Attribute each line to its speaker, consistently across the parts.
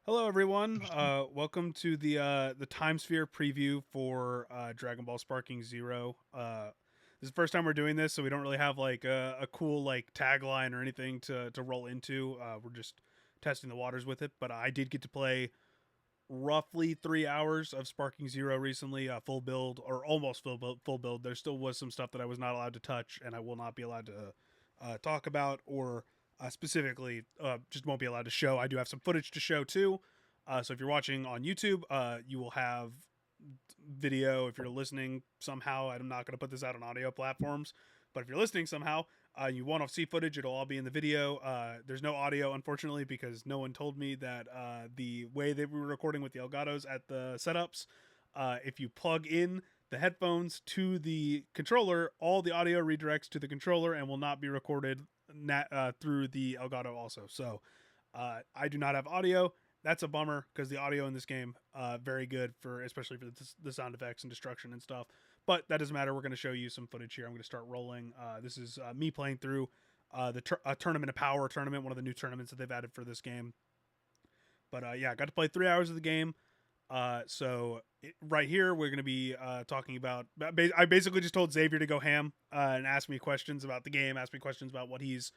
Speaker 1: Hello, everyone. Welcome to the Time Sphere preview for Dragon Ball Sparking Zero. This is the first time we're doing this, so we don't really have like a cool like tagline or anything to roll into. We're just testing the waters with it. But I did get to play roughly 3 hours of Sparking Zero recently, full build or almost full build. Full build. There still was some stuff that I was not allowed to touch, and I will not be allowed to talk about or specifically just won't be allowed to show. I do have some footage to show too. So if you're watching on YouTube, you will have video. If you're listening somehow, I'm not going to put this out on audio platforms, but if you're listening somehow, you want to see footage, it'll all be in the video. There's no audio, unfortunately, because no one told me that the way that we were recording with the Elgatos at the setups, if you plug in the headphones to the controller, all the audio redirects to the controller and will not be recorded through the Elgato also. So I do not have audio. That's a bummer because the audio in this game very good for especially for the sound effects and destruction and stuff. But that doesn't matter. We're going to show you some footage here. I'm going to start rolling. This is me playing through the Tournament of Power tournament, one of the new tournaments that they've added for this game. But yeah, I got to play 3 hours of the game. Right here, we're going to be talking about. I basically just told Xavier to go ham and ask me questions about the game, ask me questions about what he's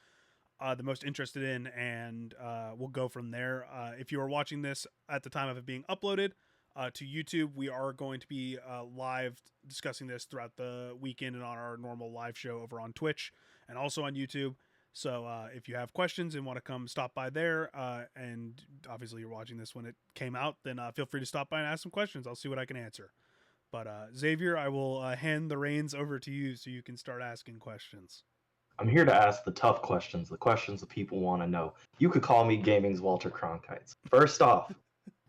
Speaker 1: the most interested in, and we'll go from there. If you are watching this at the time of it being uploaded to YouTube, we are going to be live discussing this throughout the weekend and on our normal live show over on Twitch and also on YouTube. So if you have questions and want to come stop by there, and obviously you're watching this when it came out, then feel free to stop by and ask some questions. I'll see what I can answer. But Xavier, I will hand the reins over to you so you can start asking questions.
Speaker 2: I'm here to ask the tough questions, the questions that people want to know. You could call me gaming's Walter Cronkite. First off,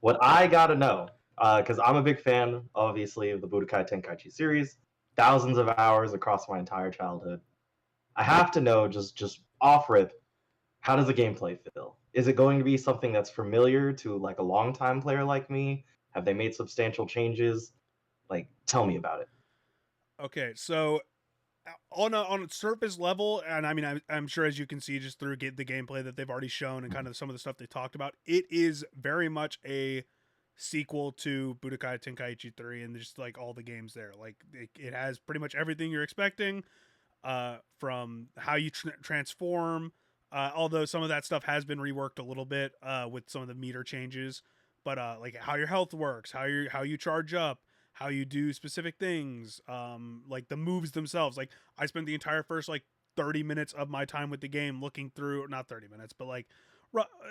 Speaker 2: what I gotta know, because I'm a big fan, obviously, of the Budokai Tenkaichi series, thousands of hours across my entire childhood. I have to know, just off rip, how does the gameplay feel? Is it going to be something that's familiar to like a longtime player like me? Have they made substantial changes? Like, tell me about it.
Speaker 1: Okay, so on a surface level, and I mean, I'm sure as you can see just through the gameplay that they've already shown and kind of some of the stuff they talked about, it is very much a sequel to Budokai Tenkaichi 3 and just like all the games there. Like it has pretty much everything you're expecting, from how you transform. Although some of that stuff has been reworked a little bit with some of the meter changes, but like how your health works, how you charge up, how you do specific things, like the moves themselves. Like I spent the entire first like 30 minutes of my time with the game looking through, not 30 minutes, but like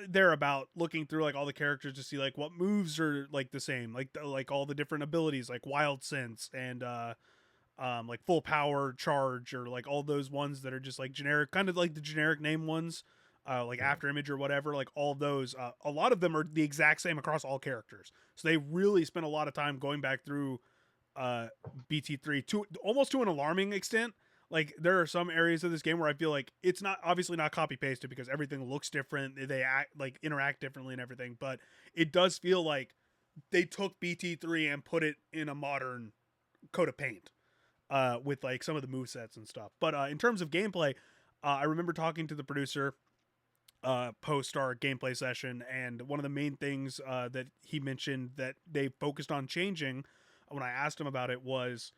Speaker 1: thereabout, looking through like all the characters to see like what moves are like the same, like all the different abilities, like wild sense and like full power charge, or like all those ones that are just like generic, kind of like the generic name ones, like after image or whatever. Like all those, a lot of them are the exact same across all characters. So they really spent a lot of time going back through uh, BT3 to almost to an alarming extent. Like there are some areas of this game where I feel like it's not obviously not copy pasted because everything looks different, they act like interact differently and everything, but it does feel like they took BT3 and put it in a modern coat of paint with like some of the move sets and stuff. But in terms of gameplay, I remember talking to the producer post our gameplay session, and one of the main things that he mentioned that they focused on changing when I asked him about it was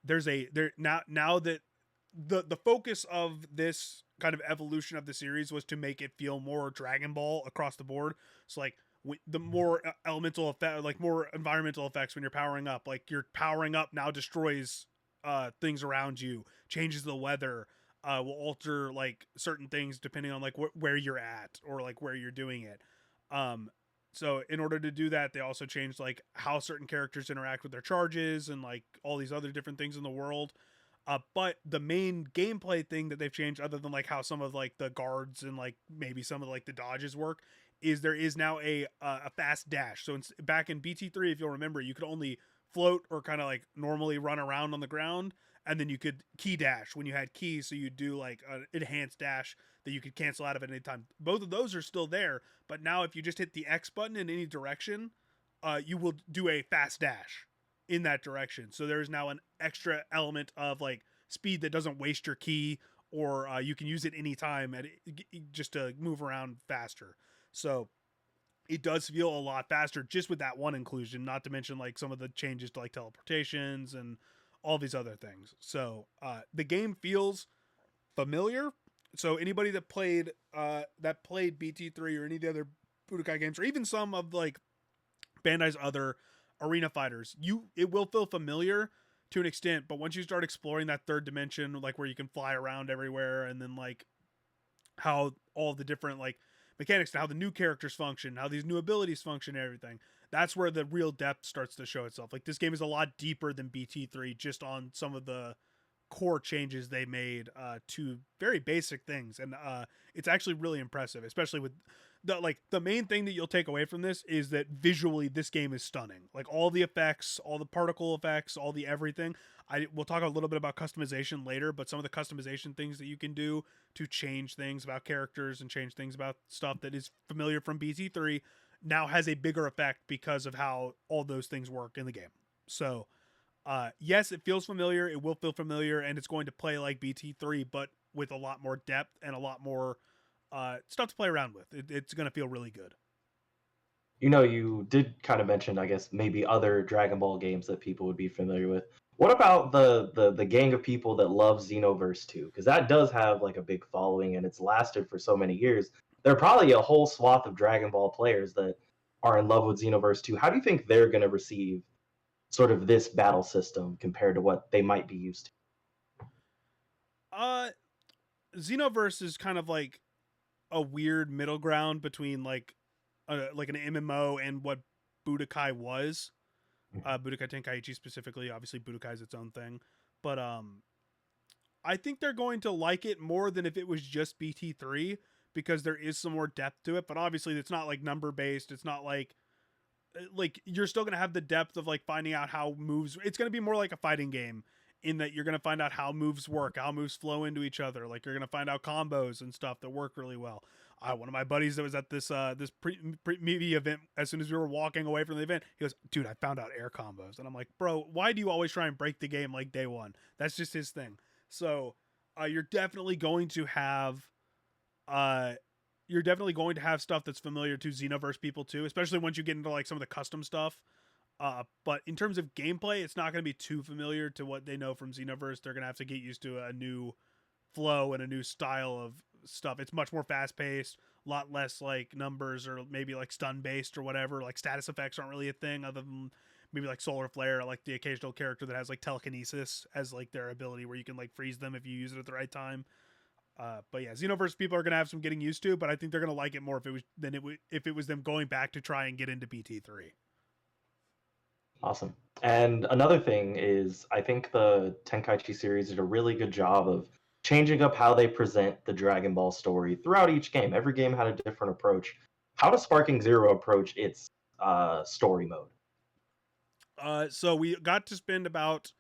Speaker 1: there now that the focus of this kind of evolution of the series was to make it feel more Dragon Ball across the board. So like the more elemental effect, like more environmental effects when you're powering up, like your powering up now destroys things around you, changes the weather, will alter like certain things depending on like where you're at or like where you're doing it. Um, so in order to do that, they also changed like how certain characters interact with their charges and like all these other different things in the world. But the main gameplay thing that they've changed, other than like how some of like the guards and like maybe some of like the dodges work, is there is now a fast dash. So back in BT3, if you'll remember, you could only float or kind of like normally run around on the ground, and then you could key dash when you had keys. So you do like an enhanced dash that you could cancel out of at any time. Both of those are still there, but now if you just hit the X button in any direction, you will do a fast dash in that direction. So there's now an extra element of like speed that doesn't waste your key, or you can use it anytime just to move around faster. So it does feel a lot faster just with that one inclusion, not to mention like some of the changes to like teleportations and all these other things. So the game feels familiar. So anybody that played BT3 or any of the other Budokai games, or even some of like Bandai's other arena fighters, it will feel familiar to an extent, but once you start exploring that third dimension, like where you can fly around everywhere, and then like how all the different like mechanics, how the new characters function, how these new abilities function, and everything, that's where the real depth starts to show itself. Like this game is a lot deeper than BT3 just on some of the core changes they made to very basic things, and it's actually really impressive, especially with the main thing that you'll take away from this is that visually this game is stunning. Like all the effects, all the particle effects, all the everything. We'll talk a little bit about customization later, but some of the customization things that you can do to change things about characters and change things about stuff that is familiar from BT3 now has a bigger effect because of how all those things work in the game. So yes, it feels familiar, it will feel familiar, and it's going to play like BT3 but with a lot more depth and a lot more stuff to play around with. It's going to feel really good.
Speaker 2: You know, you did kind of mention, I guess, maybe other Dragon Ball games that people would be familiar with. What about the gang of people that love Xenoverse 2? Because that does have like a big following and it's lasted for so many years. There are probably a whole swath of Dragon Ball players that are in love with Xenoverse 2. How do you think they're going to receive sort of this battle system compared to what they might be used to?
Speaker 1: Uh, Xenoverse is kind of like a weird middle ground between like an MMO and what Budokai was. Budokai Tenkaichi specifically, obviously Budokai is its own thing, but I think they're going to like it more than if it was just BT3 because there is some more depth to it. But obviously, it's not like number based. It's not like you're still gonna have the depth of like finding out how moves. It's gonna be more like a fighting game in that you're gonna find out how moves work, how moves flow into each other. Like you're gonna find out combos and stuff that work really well. One of my buddies that was at this movie event, as soon as we were walking away from the event, he goes, "Dude, I found out air combos," and I'm like, "Bro, why do you always try and break the game like day one?" That's just his thing. So you're definitely going to have uh, stuff that's familiar to Xenoverse people too, especially once you get into like some of the custom stuff. But in terms of gameplay, it's not going to be too familiar to what they know from Xenoverse. They're going to have to get used to a new flow and a new style of stuff. It's much more fast paced, a lot less like numbers or maybe like stun based or whatever. Like status effects aren't really a thing other than maybe like solar flare or like the occasional character that has like telekinesis as like their ability where you can like freeze them if you use it at the right time. But yeah, Xenoverse people are gonna have some getting used to, but I think they're gonna like it more if it was them going back to try and get into BT3.
Speaker 2: Awesome. And another thing is, I think the Tenkaichi series did a really good job of changing up how they present the Dragon Ball story throughout each game. Every game had a different approach. How does Sparking Zero approach its story mode?
Speaker 1: So we got to spend about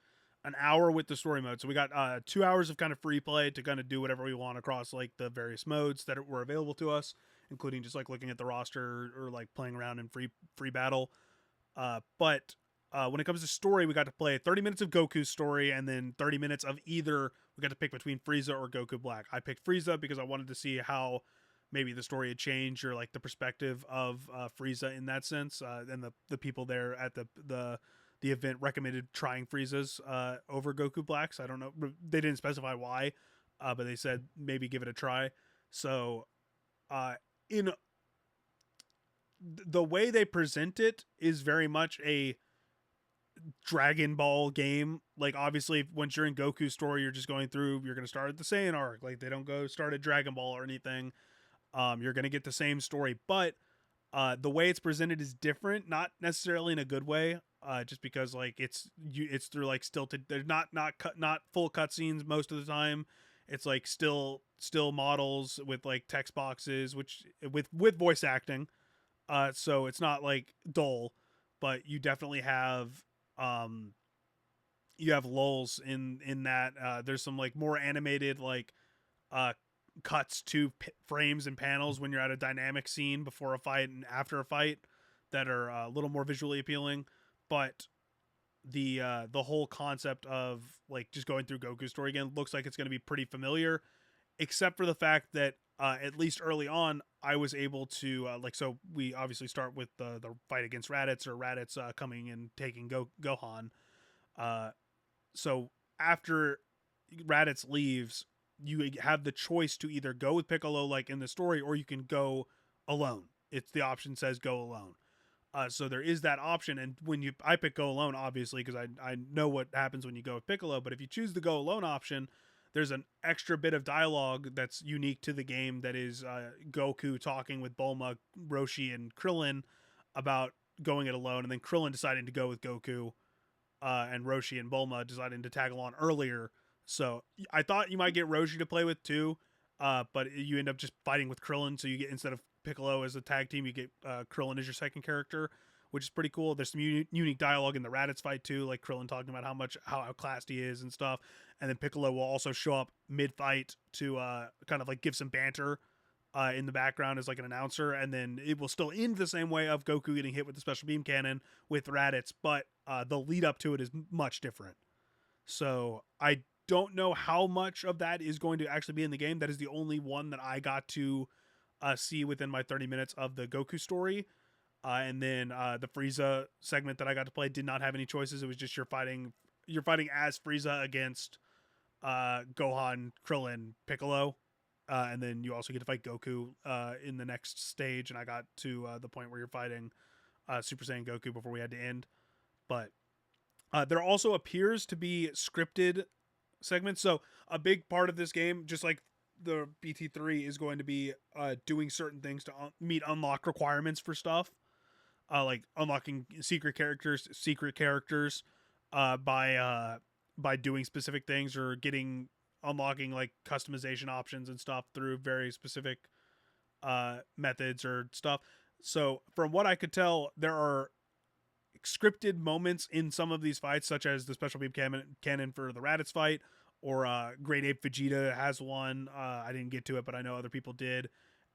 Speaker 1: an hour with the story mode. So we got 2 hours of kind of free play to kind of do whatever we want across like the various modes that were available to us, including just like looking at the roster or like playing around in free battle. But when it comes to story, we got to play 30 minutes of Goku's story and then 30 minutes of either. We got to pick between Frieza or Goku Black. I picked Frieza because I wanted to see how maybe the story had changed or like the perspective of Frieza in that sense. And the people there at the event recommended trying Frieza's over Goku Black's. I don't know. They didn't specify why, but they said maybe give it a try. So in the way they present it is very much a Dragon Ball game. Like obviously once you're in Goku's story, you're just going through, you're going to start at the Saiyan arc. Like they don't go start at Dragon Ball or anything. You're going to get the same story, but the way it's presented is different, not necessarily in a good way. Just because like it's through like they're not full cutscenes most of the time. It's like still models with like text boxes, which with voice acting. So it's not like dull, but you definitely have lulls in that. There's some like more animated like cuts to frames and panels when you're at a dynamic scene before a fight and after a fight that are a little more visually appealing. But the whole concept of like just going through Goku's story again looks like it's going to be pretty familiar, except for the fact that at least early on, I was able to so we obviously start with the fight against Raditz, or Raditz coming and taking Gohan. Uh, so after Raditz leaves, you have the choice to either go with Piccolo like in the story, or you can go alone. It's the option says go alone. So there is that option, and I pick go alone obviously because I know what happens when you go with Piccolo. But if you choose the go alone option, there's an extra bit of dialogue that's unique to the game. That is Goku talking with Bulma, Roshi, and Krillin about going it alone, and then Krillin deciding to go with Goku, and Roshi and Bulma deciding to tag along earlier. So I thought you might get Roshi to play with too, but you end up just fighting with Krillin. So you get, instead of Piccolo as a tag team, you get Krillin as your second character, which is pretty cool. There's some unique dialogue in the Raditz fight too, like Krillin talking about how outclassed he is and stuff. And then Piccolo will also show up mid fight to kind of like give some banter in the background as like an announcer, and then it will still end the same way of Goku getting hit with the special beam cannon with Raditz, but the lead up to it is much different. So I don't know how much of that is going to actually be in the game. That is the only one that I got to see within my 30 minutes of the Goku story. And then the Frieza segment that I got to play did not have any choices. It was just you're fighting as Frieza against Gohan, Krillin, Piccolo. And then you also get to fight Goku in the next stage. And I got to the point where you're fighting Super Saiyan Goku before we had to end. But there also appears to be scripted segments. So a big part of this game, just like the BT3, is going to be doing certain things to meet unlock requirements for stuff. Like unlocking secret characters by doing specific things, or unlocking like customization options and stuff through very specific methods or stuff. So from what I could tell, there are scripted moments in some of these fights, such as the special beam cannon for the Raditz fight, or Great Ape Vegeta has one. I didn't get to it, but I know other people did.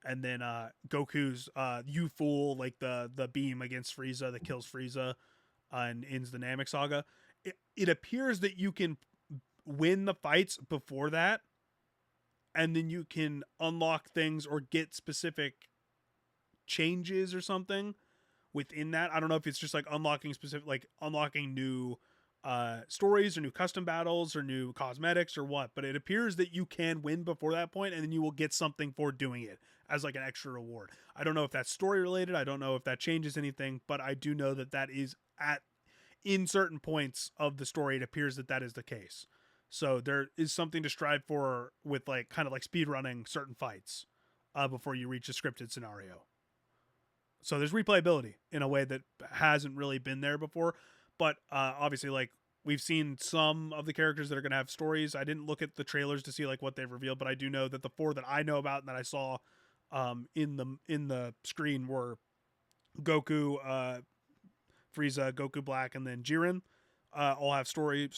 Speaker 1: And then Goku's "You Fool," like the beam against Frieza that kills Frieza and ends the Namek saga. It appears that you can win the fights before that, and then you can unlock things or get specific changes or something within that. I don't know if it's just like unlocking new stories or new custom battles or new cosmetics or what, but it appears that you can win before that point, and then you will get something for doing it as like an extra reward. I don't know if that's story related. I don't know if that changes anything, but I do know that is in certain points of the story, it appears that is the case. So there is something to strive for with like kind of like speed running certain fights before you reach a scripted scenario. So there's replayability in a way that hasn't really been there before. But obviously, like, we've seen some of the characters that are going to have stories. I didn't look at the trailers to see like what they've revealed, but I do know that the 4 that I know about and that I saw in the screen were Goku, Frieza, Goku Black, and then Jiren. All have story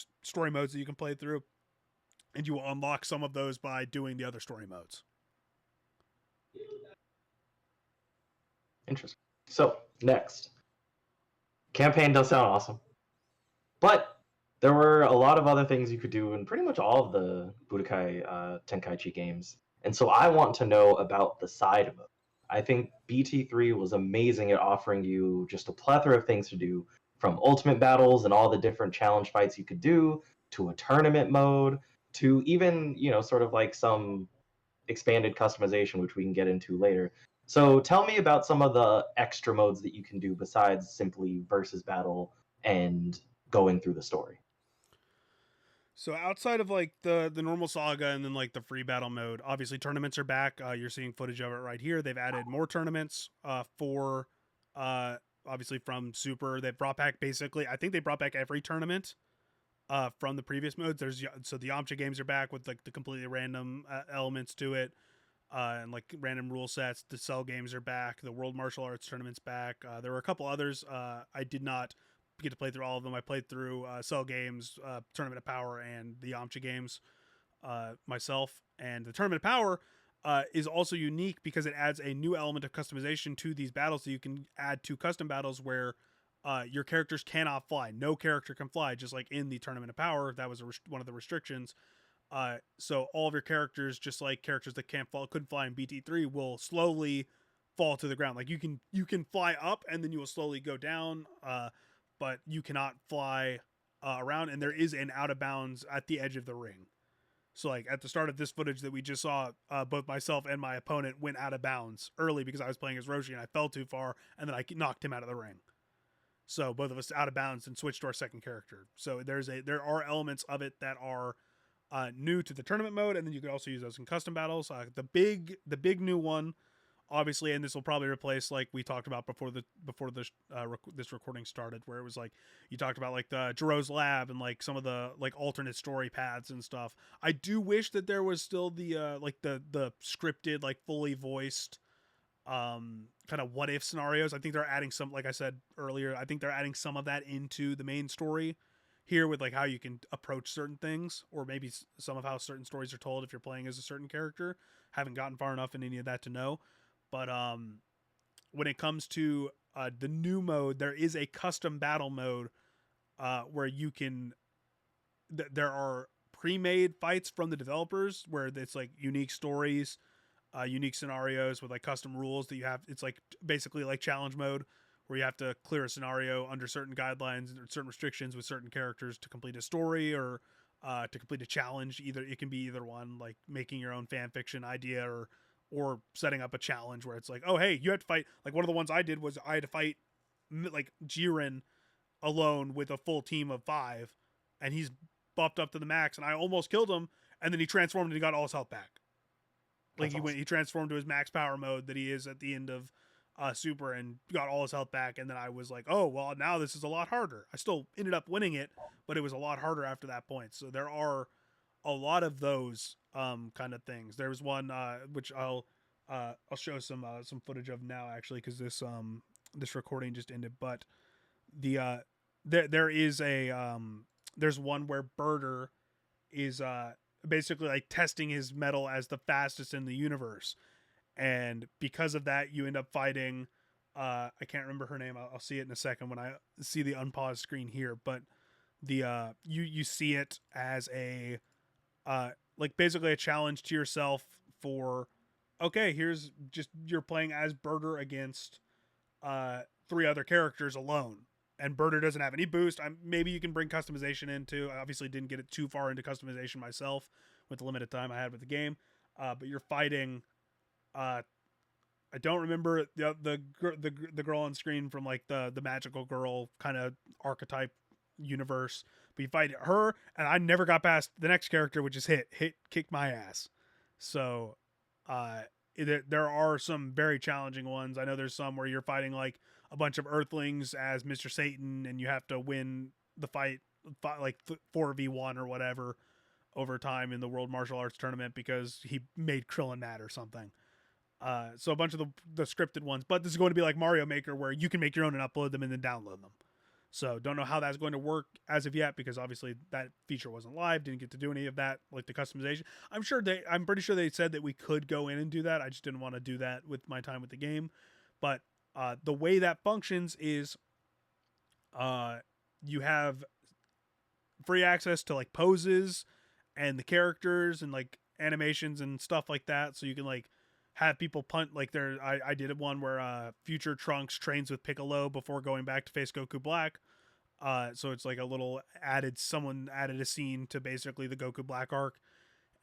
Speaker 1: modes that you can play through, and you will unlock some of those by doing the other story modes.
Speaker 2: Interesting. So next, campaign does sound awesome, but there were a lot of other things you could do in pretty much all of the Budokai Tenkaichi games, and so I want to know about the side mode. I think BT3 was amazing at offering you just a plethora of things to do, from ultimate battles and all the different challenge fights you could do, to a tournament mode, to even, sort of like some expanded customization, which we can get into later. So tell me about some of the extra modes that you can do besides simply versus battle and going through the story.
Speaker 1: So outside of like the normal saga and then like the free battle mode, obviously tournaments are back. You're seeing footage of it right here. They've added more tournaments for obviously from Super. They brought back I think they brought back every tournament from the previous modes. So the Yamcha games are back with like the completely random elements to it. And like random rule sets. The Cell games are back. The World Martial Arts tournament's back. There were a couple others. I did not get to play through all of them. I played through Cell games, Tournament of Power, and the Yamcha games myself. And the Tournament of Power is also unique because it adds a new element of customization to these battles. So you can add 2 custom battles where your characters cannot fly. No character can fly, just like in the Tournament of Power. That was one of the restrictions. So all of your characters, just like characters that couldn't fly in BT3, will slowly fall to the ground. Like you can fly up and then you will slowly go down, but you cannot fly around. And there is an out of bounds at the edge of the ring. So like at the start of this footage that we just saw, both myself and my opponent went out of bounds early because I was playing as Roshi and I fell too far, and then I knocked him out of the ring. So both of us out of bounds and switched to our second character. So there are elements of it that are new to the tournament mode, and then you can also use those in custom battles. The big new one, obviously, and this will probably replace, like we talked about before this recording started, where it was like you talked about like the Jiro's lab and like some of the like alternate story paths and stuff. I do wish that there was still the like the scripted, like fully voiced kind of what if scenarios. I think they're adding some, like I said earlier, I think they're adding some of that into the main story here with like how you can approach certain things, or maybe some of how certain stories are told if you're playing as a certain character. Haven't gotten far enough in any of that to know. But when it comes to the new mode, there is a custom battle mode where you can there are pre-made fights from the developers where it's like unique stories, unique scenarios with like custom rules that you have. It's like basically like challenge mode where you have to clear a scenario under certain guidelines and certain restrictions with certain characters to complete a story, or to complete a challenge. Either it can be either one, like making your own fan fiction idea, or setting up a challenge where it's like, oh hey, you have to fight. Like one of the ones I did was I had to fight like Jiren alone with a full team of 5, and he's buffed up to the max, and I almost killed him, and then he transformed and he got all his health back. Like he transformed to his max power mode that he is at the end of Super, and got all his health back. And then I was like, oh well, now this is a lot harder. I still ended up winning it, but it was a lot harder after that point. So there are a lot of those kind of things. There was one which I'll show some footage of now, actually, because this recording just ended. But there is a there's one where Birder is basically like testing his metal as the fastest in the universe, and because of that you end up fighting I can't remember her name. I'll see it in a second when I see the unpaused screen here, but the you see it as a like basically a challenge to yourself for, okay, here's just you're playing as Birder against 3 other characters alone, and Birder doesn't have any boost. Maybe you can bring customization into. I obviously didn't get it too far into customization myself with the limited time I had with the game, but you're fighting. I don't remember the girl on screen from like the magical girl kind of archetype universe, but you fight her, and I never got past the next character, which is kick my ass. So there are some very challenging ones. I know there's some where you're fighting like a bunch of Earthlings as Mr. Satan, and you have to win the fight like 4v1 or whatever over time in the World Martial Arts Tournament because he made Krillin mad or something. So a bunch of the scripted ones, but this is going to be like Mario Maker where you can make your own and upload them and then download them. So don't know how that's going to work as of yet, because obviously that feature wasn't live, didn't get to do any of that, like the customization. I'm pretty sure they said that we could go in and do that. I just didn't want to do that with my time with the game. But the way that functions is you have free access to like poses and the characters and like animations and stuff like that. So you can like have people punt like I did one where future Trunks trains with Piccolo before going back to face Goku Black. So it's like a little someone added a scene to basically the Goku Black arc,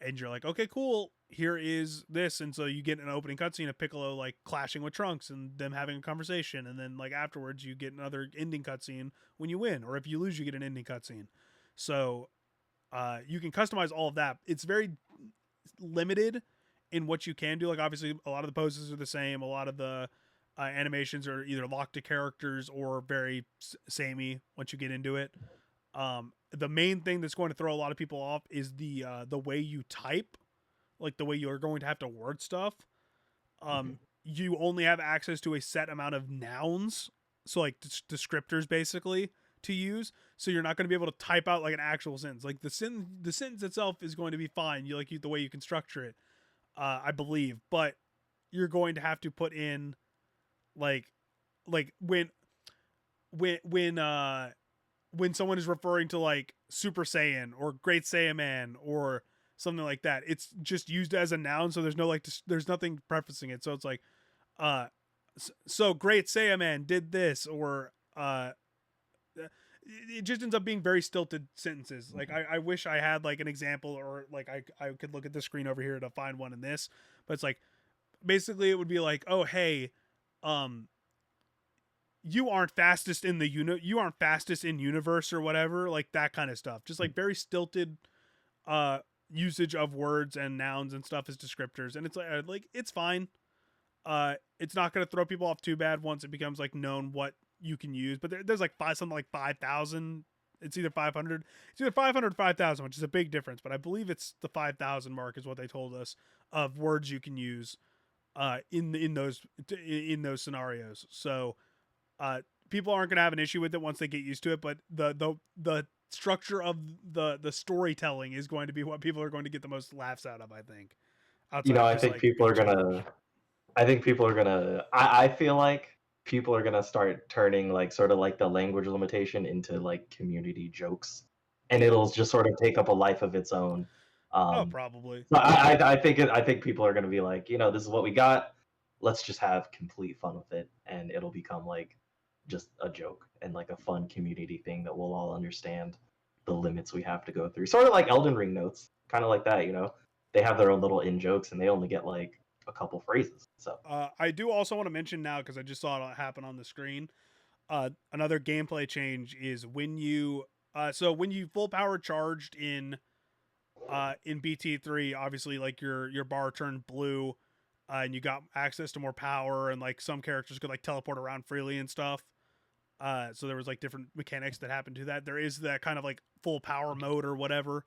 Speaker 1: and you're like, okay, cool, here is this. And so you get an opening cutscene of Piccolo like clashing with Trunks and them having a conversation, and then like afterwards you get another ending cutscene when you win, or if you lose you get an ending cutscene. So you can customize all of that. It's very limited in what you can do. Like obviously a lot of the poses are the same, a lot of the animations are either locked to characters or very samey once you get into it. The main thing that's going to throw a lot of people off is the way you type, like the way you're going to have to word stuff. You only have access to a set amount of nouns, so like descriptors basically, to use. So you're not going to be able to type out like an actual sentence. Like the sentence itself is going to be fine. The way you can structure it, I believe, but you're going to have to put in like when someone is referring to like Super Saiyan or Great Saiyaman or something like that, it's just used as a noun. So there's no there's nothing prefacing it. So it's like so great Saiyaman did this, or it just ends up being very stilted sentences. Like I wish I had like an example, or like I could look at the screen over here to find one in this, but it's like basically it would be like, oh hey, um you aren't fastest in the you aren't fastest in universe or whatever, like that kind of stuff. Just like very stilted uh usage of words and nouns and stuff as descriptors, and it's like it's fine. It's not going to throw people off too bad once it becomes like known what you can use. But there's like something like 5,000. It's either 500. It's either 500 or 5,000, which is a big difference. But I believe it's the 5,000 mark is what they told us of words you can use in those scenarios. So people aren't going to have an issue with it once they get used to it. But the structure of the storytelling is going to be what people are going to get the most laughs out of, I think. Outside
Speaker 2: I think people are gonna. I think people are gonna. I feel like people are gonna start turning like sort of like the language limitation into like community jokes, and
Speaker 1: Yeah.
Speaker 2: it'll just sort of take up a life of its own.
Speaker 1: Oh,
Speaker 2: Um,
Speaker 1: probably.
Speaker 2: so I think people are gonna be like, this is what we got. Let's just have complete fun with it, and it'll become like just a joke and like a fun community thing that we'll all understand the limits we have to go through. Sort of like Elden Ring notes, kind of like that. They have their own little in jokes, and they only get like a couple phrases. So
Speaker 1: I do also want to mention now because I just saw it happen on the screen. Another gameplay change is when you when you full power charged in BT3, obviously like your bar turned blue, and you got access to more power, and like some characters could like teleport around freely and stuff. So there was like different mechanics that happened to that. There is that kind of like full power mode or whatever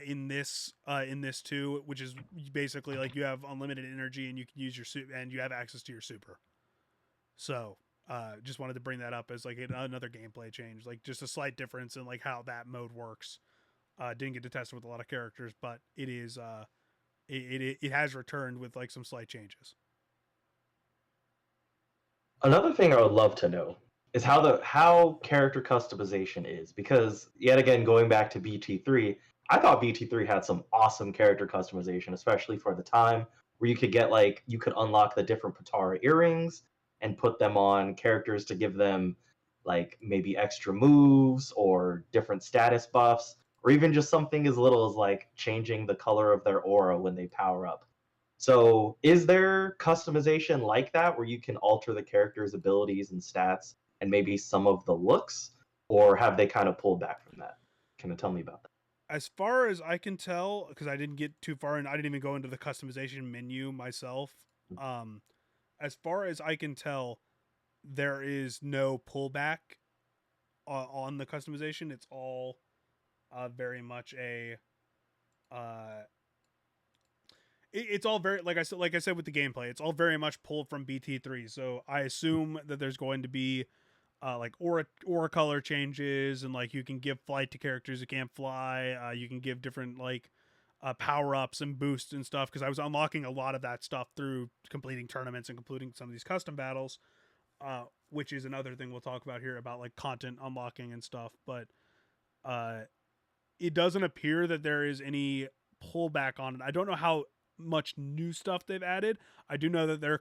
Speaker 1: in this too, which is basically like you have unlimited energy and you can use your suit and you have access to your super. So just wanted to bring that up as like another gameplay change, like just a slight difference in like how that mode works. Didn't get to test it with a lot of characters, but it is it has returned with like some slight changes.
Speaker 2: another thing I would love to know is how character customization is, because yet again, going back to BT3, I thought BT3 had some awesome character customization, especially for the time, where you could unlock the different Patara earrings and put them on characters to give them like maybe extra moves or different status buffs, or even just something as little as like changing the color of their aura when they power up. So, is there customization like that where you can alter the character's abilities and stats and maybe some of the looks, or have they kind of pulled back from that? Can you tell me about that?
Speaker 1: As far as I can tell, because I didn't get too far and I didn't even go into the customization menu myself. Um, as far as I can tell, there is no pullback on the customization. It's all very much a uh, it's all very like I said with the gameplay. It's all very much pulled from BT3. So I assume that there's going to be like aura color changes, and like you can give flight to characters who can't fly. You can give different like power ups and boosts and stuff, because I was unlocking a lot of that stuff through completing tournaments and completing some of these custom battles, which is another thing we'll talk about here about like content unlocking and stuff. But uh, it doesn't appear that there is any pullback on it. I don't know how much new stuff they've added. I do know that there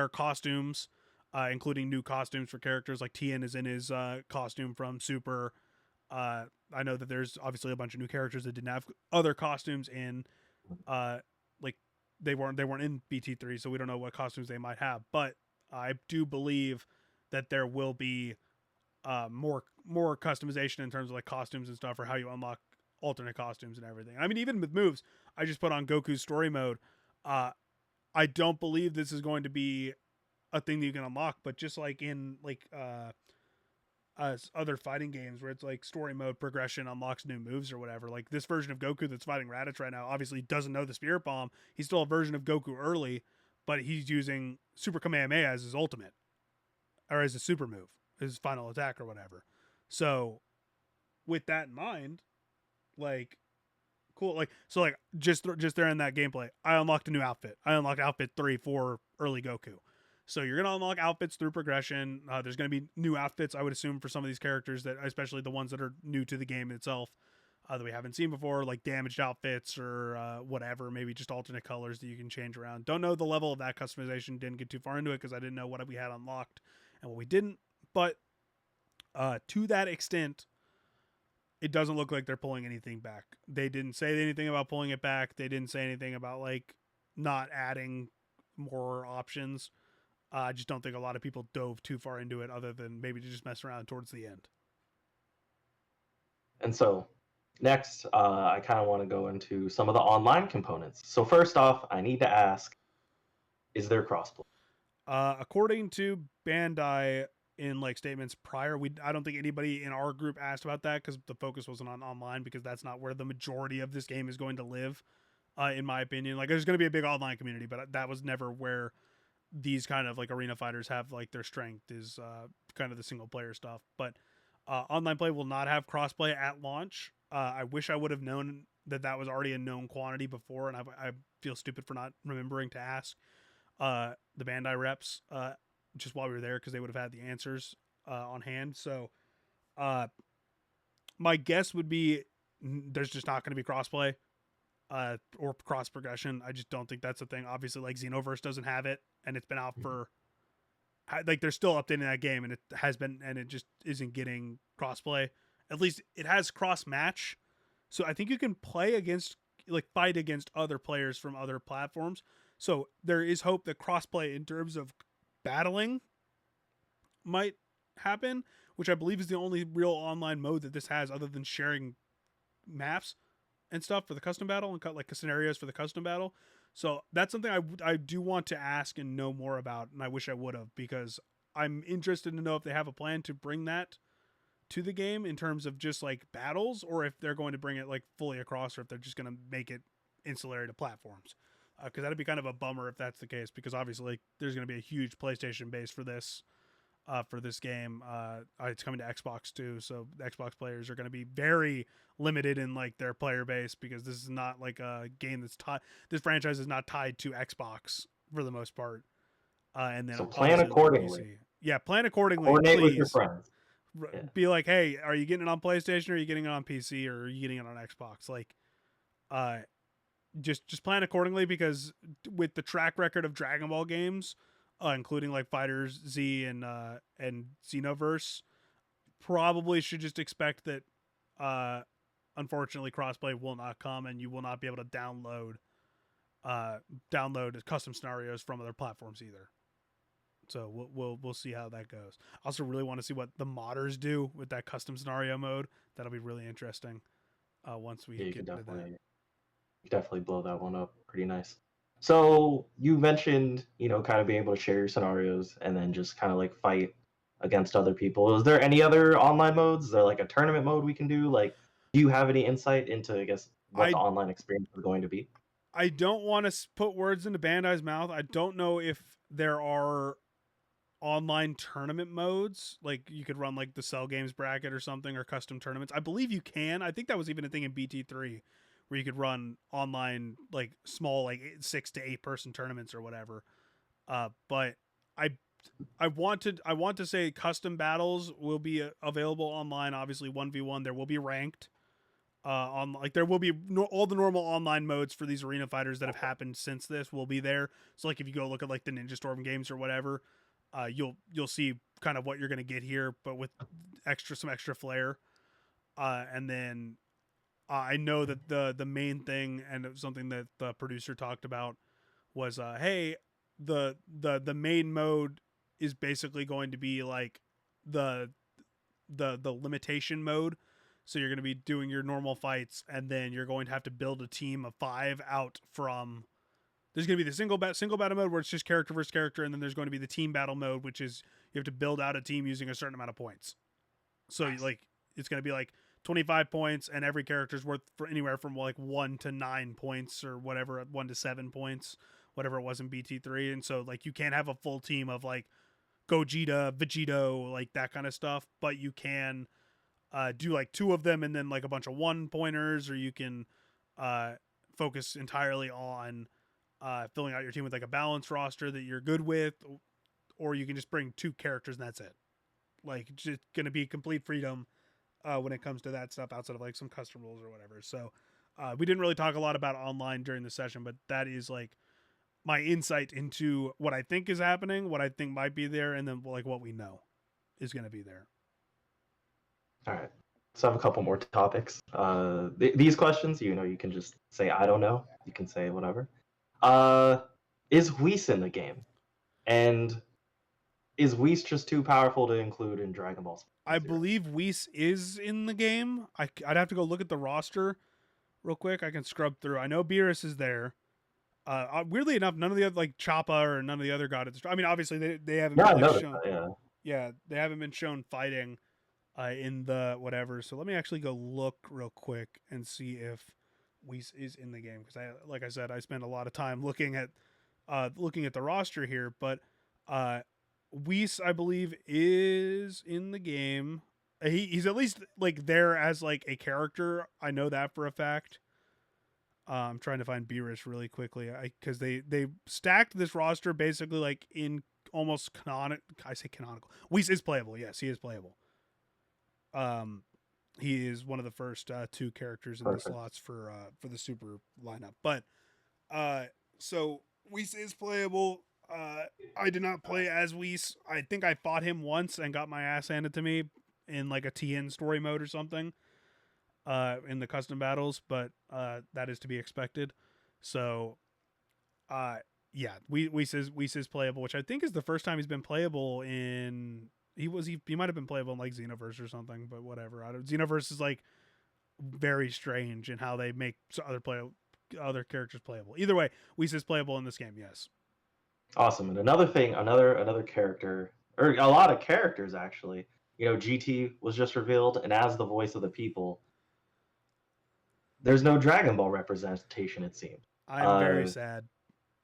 Speaker 1: are costumes, including new costumes for characters. Like Tien is in his costume from Super. I know that there's obviously a bunch of new characters that didn't have other costumes in, like they weren't in BT3, so we don't know what costumes they might have. But I do believe that there will be more customization in terms of like costumes and stuff, or how you unlock alternate costumes and everything. I mean, even with moves, I just put on Goku's story mode. I don't believe this is going to be a thing that you can unlock, but just like in like other fighting games where it's like story mode progression unlocks new moves or whatever. Like this version of Goku that's fighting Raditz right now obviously doesn't know the Spirit Bomb. He's still a version of Goku early, but he's using Super Kamehameha as his ultimate, or as a super move, his final attack or whatever. So with that in mind, like cool, like so like just there in that gameplay, I unlocked a new outfit. I unlocked outfit 3 for early Goku. So you're gonna unlock outfits through progression. There's gonna be new outfits, I would assume, for some of these characters, that especially the ones that are new to the game itself. that we haven't seen before, like damaged outfits or whatever, maybe just alternate colors that you can change around. Don't know the level of that customization. Didn't get too far into it because I didn't know what we had unlocked and what we didn't. But to that extent, it doesn't look like they're pulling anything back. They didn't say anything about pulling it back. They didn't say anything about like not adding more options. I just don't think a lot of people dove too far into it, other than maybe to just mess around towards the end.
Speaker 2: And so next, I kind of want to go into some of the online components. So first off, I need to ask, is there crossplay?
Speaker 1: According to Bandai, in like statements prior, I don't think anybody in our group asked about that because the focus wasn't on online, because that's not where the majority of this game is going to live. In my opinion, like there's going to be a big online community, but that was never where these kind of like arena fighters have like their strength, is kind of the single player stuff. But online play will not have crossplay at launch. I wish I would have known that was already a known quantity before, and I feel stupid for not remembering to ask the Bandai reps just while we were there, because they would have had the answers on hand. So my guess would be there's just not going to be crossplay or cross progression. I just don't think that's a thing. Obviously, like Xenoverse doesn't have it, and it's been out for like they're still updating that game, and it has been, and it just isn't getting crossplay. At least it has cross match, so I think you can play against, like fight against other players from other platforms. So there is hope that crossplay in terms of battling might happen, which I believe is the only real online mode that this has, other than sharing maps and stuff for the custom battle and cut like scenarios for the custom battle. So that's something I do want to ask and know more about, and I wish I would have, because I'm interested to know if they have a plan to bring that to the game in terms of just like battles, or if they're going to bring it like fully across, or if they're just going to make it ancillary to platforms. Because that'd be kind of a bummer if that's the case, because obviously there's going to be a huge PlayStation base for this game. It's coming to Xbox too, so the Xbox players are going to be very limited in like their player base, because this is not like a game that's tied. This franchise is not tied to Xbox for the most part. And then
Speaker 2: So plan
Speaker 1: obviously it'll be on
Speaker 2: accordingly.
Speaker 1: PC. Yeah, plan accordingly.
Speaker 2: Coordinate with your
Speaker 1: Please
Speaker 2: friends. Yeah.
Speaker 1: be like, hey, are you getting it on PlayStation, or are you getting it on PC, or are you getting it on Xbox? Like, uh, just plan accordingly, because with the track record of Dragon Ball games, including like Fighters Z and Xenoverse, probably should just expect that unfortunately crossplay will not come, and you will not be able to download custom scenarios from other platforms either. So we'll see how that goes. I also really want to see what the modders do with that custom scenario mode. That'll be really interesting once we get into that.
Speaker 2: Definitely blow that one up pretty nice. So you mentioned, kind of being able to share your scenarios and then just kind of like fight against other people. Is there any other online modes? Is there like a tournament mode we can do? Like, do you have any insight into, I guess, what the
Speaker 1: I
Speaker 2: online experience is going to be?
Speaker 1: I don't want to put words into Bandai's mouth. I don't know if there are online tournament modes, like you could run like the Cell Games bracket or something, or custom tournaments. I believe you can. I think that was even a thing in BT3, where you could run online like small, like 6 to 8 person tournaments or whatever. But I want to say custom battles will be available online. Obviously 1v1, there will be ranked on, like there will be all the normal online modes for these arena fighters that have happened since this will be there. So like if you go look at like the Ninja Storm games or whatever, you'll see kind of what you're going to get here, but with some extra flair. And then I know that the main thing, and it was something that the producer talked about, was hey, the main mode is basically going to be like the limitation mode. So you're going to be doing your normal fights, and then you're going to have to build a team of 5 out from. There's going to be the single battle mode where it's just character versus character, and then there's going to be the team battle mode, which is you have to build out a team using a certain amount of points. So nice. Like it's going to be like 25 points, and every character's worth for anywhere from like 1 to 9 points, or whatever, 1 to 7 points, whatever it was in BT3. And so like you can't have a full team of like Gogeta, Vegito, like that kind of stuff, but you can do like 2 of them and then like a bunch of 1-pointers, or you can focus entirely on filling out your team with like a balanced roster that you're good with, or you can just bring 2 characters and that's it. Like just going to be complete freedom when it comes to that stuff outside of like some custom rules or whatever. So we didn't really talk a lot about online during the session, but that is like my insight into what I think is happening, what I think might be there, and then like what we know is going to be there.
Speaker 2: All right. So I have a couple more topics. These questions, you can just say I don't know. You can say whatever. Is Whis in the game? And is Whis just too powerful to include in Dragon Ball
Speaker 1: I
Speaker 2: Zero?
Speaker 1: believe Whis is in the game. I'd have to go look at the roster real quick. I can scrub through. I know Beerus is there. Weirdly enough, none of the other like Choppa or none of the other gods. I mean, obviously they haven't
Speaker 2: Yeah,
Speaker 1: been
Speaker 2: I
Speaker 1: like
Speaker 2: noticed
Speaker 1: shown.
Speaker 2: that. Yeah.
Speaker 1: Yeah, they haven't been shown fighting in the whatever. So let me actually go look real quick and see if Whis is in the game because like I said, I spent a lot of time looking at the roster here. But Whis, I believe, is in the game. He's at least like there as like a character. I know that for a fact. I'm trying to find Beerus really quickly because they stacked this roster basically like in almost canonical. I say canonical. Whis is playable. Yes, he is playable. Um, he is one of the first two characters in the
Speaker 2: Perfect.
Speaker 1: slots for the super lineup. But so Whis is playable. I did not play as Whis. I think I fought him once and got my ass handed to me in like a TN story mode or something. In the custom battles, but that is to be expected. So, uh, yeah, Whis is playable, which I think is the first time he's been playable in. He might have been playable in like Xenoverse or something, but whatever. Xenoverse is like very strange in how they make other characters playable. Either way, Whis is playable in this game. Yes.
Speaker 2: Awesome. And another thing, another character, or a lot of characters actually. GT was just revealed, and as the voice of the people, there's no Dragon Ball representation. It seems.
Speaker 1: I am very
Speaker 2: Uh,
Speaker 1: sad.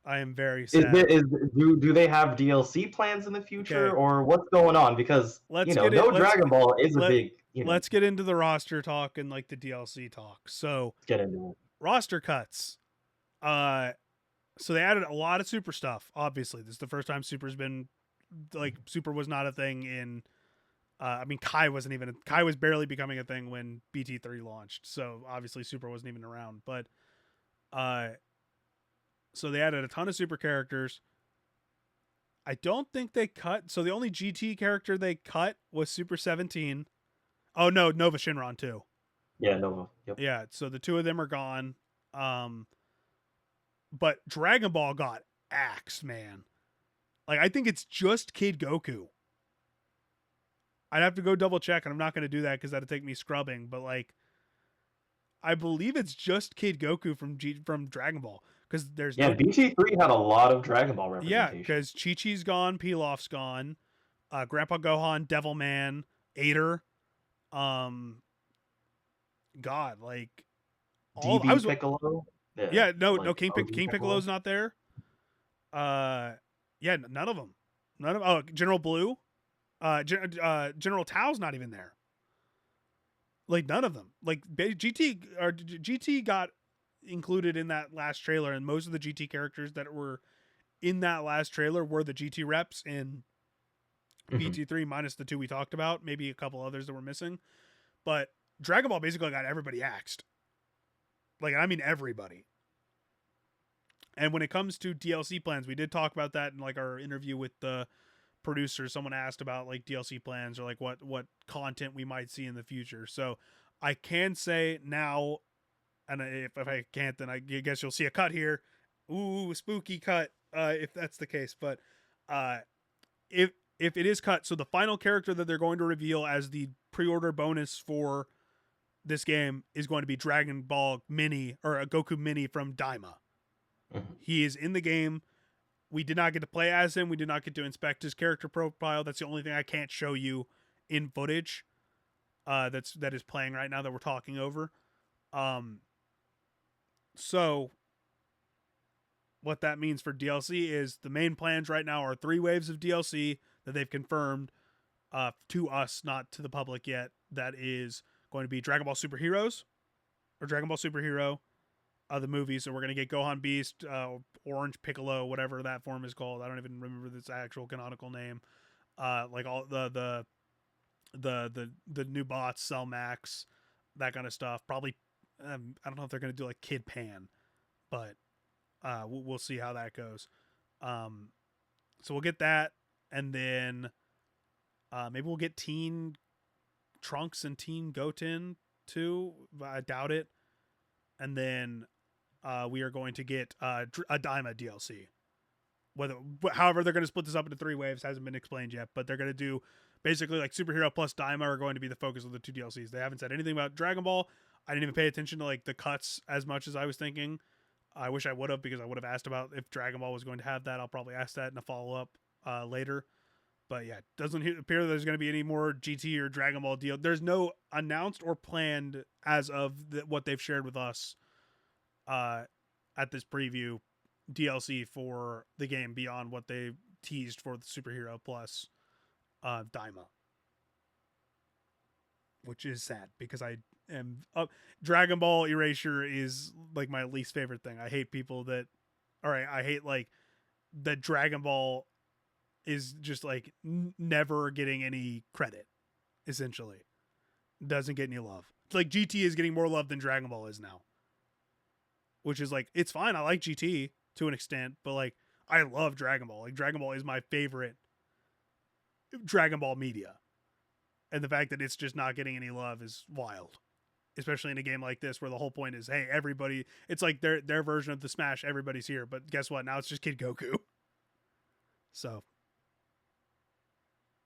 Speaker 1: I am very
Speaker 2: is there
Speaker 1: sad.
Speaker 2: is do they have DLC plans in the
Speaker 1: Okay,
Speaker 2: future, or what's going on? Because
Speaker 1: let's get it.
Speaker 2: no Dragon Ball is a
Speaker 1: Let
Speaker 2: big
Speaker 1: let's get into the roster talk and like the DLC talk. So
Speaker 2: let's get into it.
Speaker 1: roster cuts. Uh, so they added a lot of super stuff. Obviously, this is the first time super's been like super was not a thing in. I mean, Kai wasn't even. Kai was barely becoming a thing when BT3 launched. So obviously, super wasn't even around. But uh, so they added a ton of super characters. I don't think they cut. So the only GT character they cut was Super 17. Oh no, Nova Shinron too.
Speaker 2: Yeah, Nova. Yep.
Speaker 1: Yeah, so the two of them are gone. But Dragon Ball got axed, man. Like I think it's just Kid Goku. I'd have to go double check, and I'm not going to do that because that'd take me scrubbing. But like, I believe it's just Kid Goku from Dragon Ball because there's
Speaker 2: Yeah,
Speaker 1: no
Speaker 2: BT3 had a lot of Dragon Ball
Speaker 1: yeah
Speaker 2: representation.
Speaker 1: because Chi Chi's gone, Pilaf's gone, Grandpa Gohan, Devilman, Ader, um, God, like all I
Speaker 2: DB
Speaker 1: was
Speaker 2: Piccolo.
Speaker 1: yeah no
Speaker 2: like OG
Speaker 1: King
Speaker 2: Piccolo.
Speaker 1: Piccolo's not there. Yeah, none of them. None of General Blue, General Tao's not even there. Like none of them. Like GT got included in that last trailer, and most of the GT characters that were in that last trailer were the GT reps in BT3 minus the two we talked about, maybe a couple others that were missing. But Dragon Ball basically got everybody axed. Like I mean everybody. And when it comes to DLC plans, we did talk about that in like our interview with the producer. Someone asked about like DLC plans or like what content we might see in the future. So I can say now, and if I can't, then I guess you'll see a cut here. Ooh, spooky cut. If that's the case, but if it is cut, so the final character that they're going to reveal as the pre-order bonus for this game is going to be Dragon Ball Mini or a Goku Mini from Daima. He is in the game. We did not get to play as him. We did not get to inspect his character profile. That's the only thing I can't show you in footage. That is playing right now that we're talking over. So what that means for DLC is the main plans right now are 3 waves of DLC that they've confirmed to us, not to the public yet. That is going to be Dragon Ball Super Heroes or Dragon Ball Super Hero, the movies. So we're going to get Gohan Beast, Orange Piccolo, whatever that form is called. I don't even remember this actual canonical name. Like all the the new bots, Cell Max, that kind of stuff. Probably, I don't know if they're gonna do like Kid Pan, but we'll see how that goes. Um, so we'll get that, and then maybe we'll get Teen Trunks and Teen Goten too. I doubt it. And then we are going to get a Daima DLC. However, they're going to split this up into 3 waves. Hasn't been explained yet, but they're going to do basically like Superhero plus Daima are going to be the focus of the 2 DLCs. They haven't said anything about Dragon Ball. I didn't even pay attention to like the cuts as much as I was thinking. I wish I would have, because I would have asked about if Dragon Ball was going to have that. I'll probably ask that in a follow up later. But yeah, doesn't appear there's going to be any more GT or Dragon Ball deal. There's no announced or planned as of what they've shared with us at this preview DLC for the game beyond what they teased for the Superhero plus Daima, which is sad because I am Dragon Ball Erasure is like my least favorite thing. I hate people that, all right, I hate like that Dragon Ball is just like never getting any credit, essentially. Doesn't get any love. It's like GT is getting more love than Dragon Ball is now, which is like, it's fine. I like GT to an extent, but like I love Dragon Ball. Like Dragon Ball is my favorite Dragon Ball media, and the fact that it's just not getting any love is wild, especially in a game like this where the whole point is, hey, everybody, it's like their version of the Smash, everybody's here, but guess what, now it's just Kid Goku. So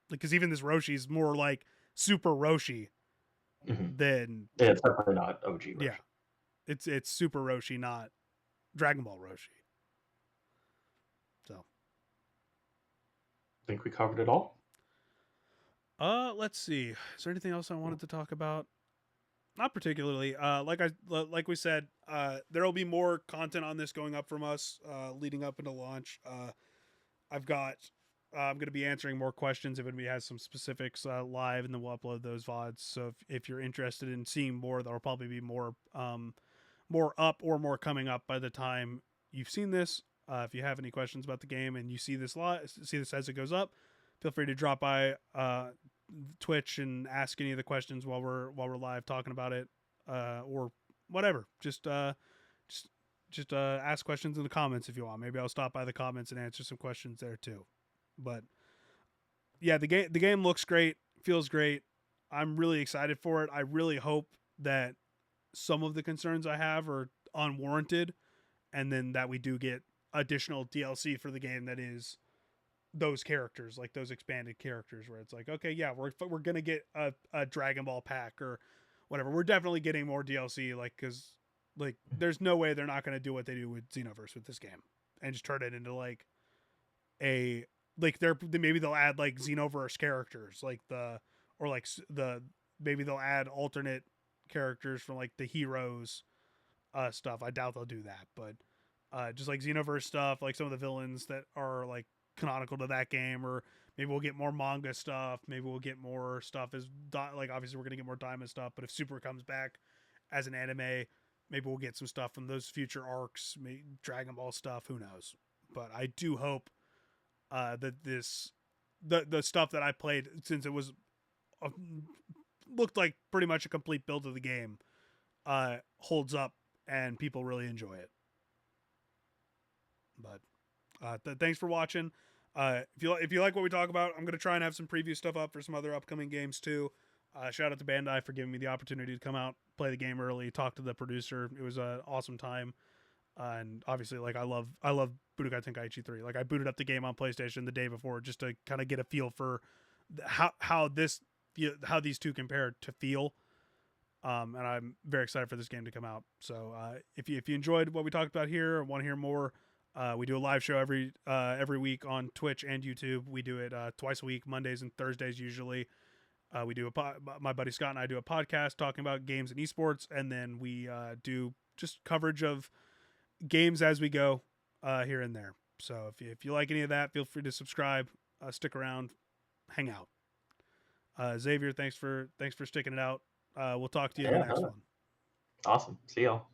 Speaker 1: because even this Roshi is more like Super Roshi than,
Speaker 2: yeah, it's definitely not OG Roshi.
Speaker 1: Yeah, it's Super Roshi, not Dragon Ball Roshi. So
Speaker 2: I think we covered it all.
Speaker 1: Let's see. Is there anything else I wanted to talk about? Not particularly. Like we said, there will be more content on this going up from us, leading up into launch. I'm going to be answering more questions if anybody has some specifics live, and then we'll upload those VODs. So if you're interested in seeing more, there'll probably be more up or more coming up by the time you've seen this. If you have any questions about the game and you see this as it goes up, feel free to drop by Twitch and ask any of the questions while we're live talking about it, or whatever. Just ask questions in the comments if you want. Maybe I'll stop by the comments and answer some questions there too. But yeah, the game looks great, feels great. I'm really excited for it. I really hope that some of the concerns I have are unwarranted, and then that we do get additional DLC for the game that is those characters, like those expanded characters, where it's like, okay, yeah, we're gonna get a Dragon Ball pack or whatever. We're definitely getting more DLC, like, because like there's no way they're not gonna do what they do with Xenoverse with this game and just turn it into like a, like maybe they'll add like Xenoverse characters, like maybe they'll add alternate characters from like the heroes stuff. I doubt they'll do that, but just like Xenoverse stuff, like some of the villains that are like canonical to that game, or maybe we'll get more manga stuff. Maybe we'll get more stuff as like, obviously we're gonna get more Diamond stuff, but if Super comes back as an anime, maybe we'll get some stuff from those future arcs, maybe Dragon Ball stuff. Who knows? But I do hope that the stuff that I played, since it was looked like pretty much a complete build of the game, holds up and people really enjoy it. But thanks for watching. If you like what we talk about, I'm gonna try and have some preview stuff up for some other upcoming games too. Shout out to Bandai for giving me the opportunity to come out, play the game early, talk to the producer. It was an awesome time. And obviously, like, I love Budokai Tenkaichi 3. Like, I booted up the game on PlayStation the day before just to kind of get a feel for how these two compare to feel. And I'm very excited for this game to come out. So if you enjoyed what we talked about here or want to hear more, we do a live show every week on Twitch and YouTube. We do it twice a week, Mondays and Thursdays usually. We do my buddy Scott and I do a podcast talking about games and esports, and then we do just coverage of games as we go here and there. So if you like any of that, feel free to subscribe, stick around, hang out. Xavier, thanks for sticking it out. We'll talk to you in the next one.
Speaker 2: Awesome. See y'all.